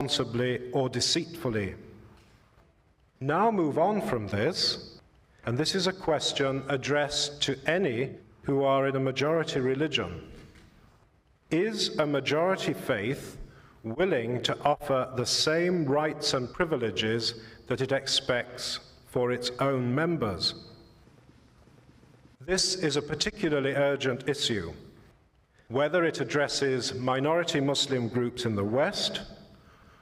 irresponsibly or deceitfully. Now move on from this, and this is a question addressed to any who are in a majority religion. Is a majority faith willing to offer the same rights and privileges that it expects for its own members? This is a particularly urgent issue, whether it addresses minority Muslim groups in the West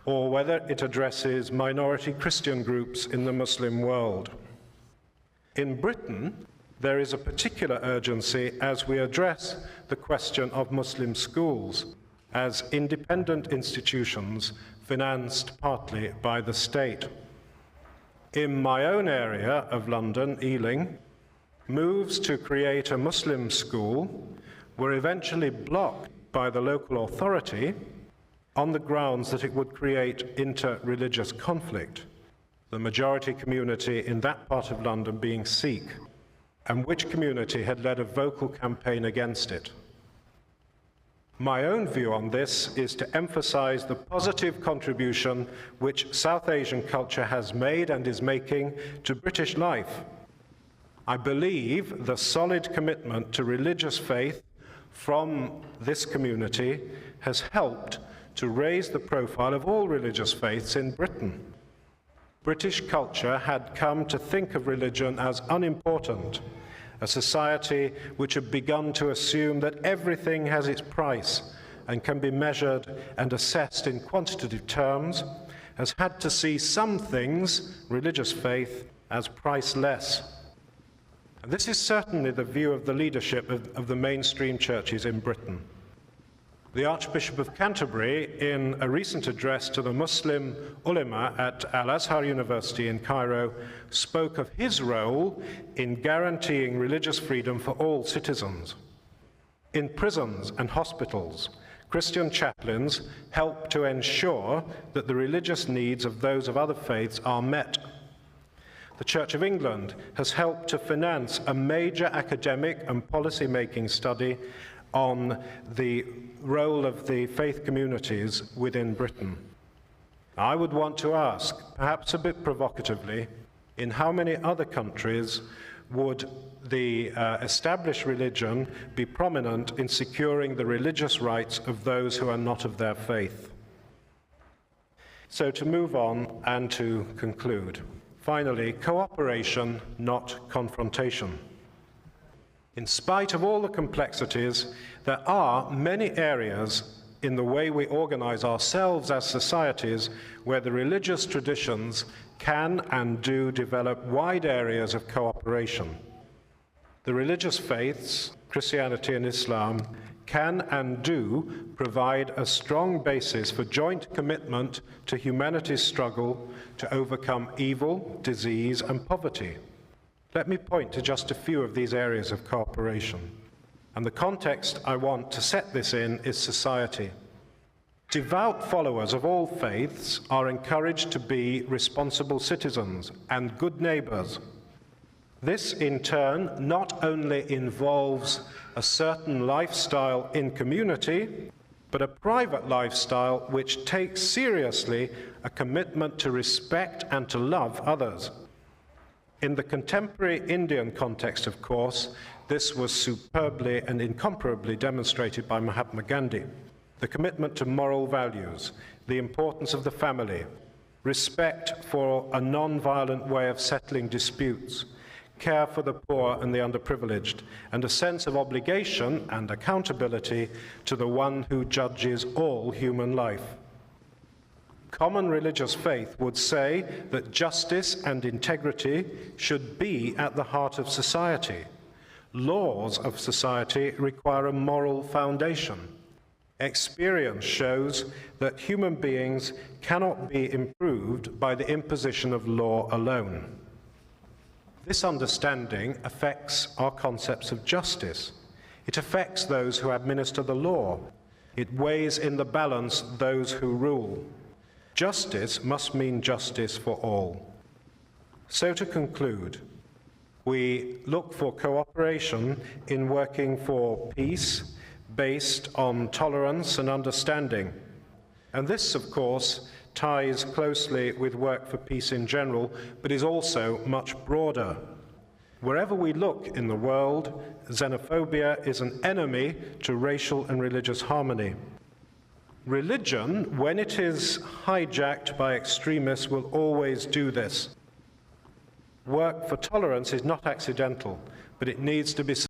or whether it addresses minority Christian groups in the Muslim world. In Britain, there is a particular urgency as we address the question of Muslim schools as independent institutions financed partly by the state. In my own area of London, Ealing, moves to create a Muslim school were eventually blocked by the local authority on the grounds that it would create inter-religious conflict, the majority community in that part of London being Sikh, and which community had led a vocal campaign against it. My own view on this is to emphasize the positive contribution which South Asian culture has made and is making to British life. I believe the solid commitment to religious faith from this community has helped to raise the profile of all religious faiths in Britain. British culture had come to think of religion as unimportant, a society which had begun to assume that everything has its price and can be measured and assessed in quantitative terms, has had to see some things, religious faith, as priceless. And this is certainly the view of the leadership of the mainstream churches in Britain. The Archbishop of Canterbury, in a recent address to the Muslim ulama at Al-Azhar University in Cairo, spoke of his role in guaranteeing religious freedom for all citizens. In prisons and hospitals, Christian chaplains help to ensure that the religious needs of those of other faiths are met. The Church of England has helped to finance a major academic and policy-making study on the role of the faith communities within Britain. I would want to ask, perhaps a bit provocatively, in how many other countries would the established religion be prominent in securing the religious rights of those who are not of their faith? So to move on and to conclude. Finally, cooperation, not confrontation. In spite of all the complexities, there are many areas in the way we organize ourselves as societies where the religious traditions can and do develop wide areas of cooperation. The religious faiths, Christianity and Islam, can and do provide a strong basis for joint commitment to humanity's struggle to overcome evil, disease, and poverty. Let me point to just a few of these areas of cooperation. And the context I want to set this in is society. Devout followers of all faiths are encouraged to be responsible citizens and good neighbors. This, in turn, not only involves a certain lifestyle in community, but a private lifestyle which takes seriously a commitment to respect and to love others. In the contemporary Indian context, of course, this was superbly and incomparably demonstrated by Mahatma Gandhi. The commitment to moral values, the importance of the family, respect for a non-violent way of settling disputes, care for the poor and the underprivileged, and a sense of obligation and accountability to the one who judges all human life. Common religious faith would say that justice and integrity should be at the heart of society. Laws of society require a moral foundation. Experience shows that human beings cannot be improved by the imposition of law alone. This understanding affects our concepts of justice. It affects those who administer the law. It weighs in the balance those who rule. Justice must mean justice for all. So to conclude, we look for cooperation in working for peace based on tolerance and understanding. And this, of course, ties closely with work for peace in general, but is also much broader. Wherever we look in the world, xenophobia is an enemy to racial and religious harmony. Religion, when it is hijacked by extremists, will always do this. Work for tolerance is not accidental, but it needs to be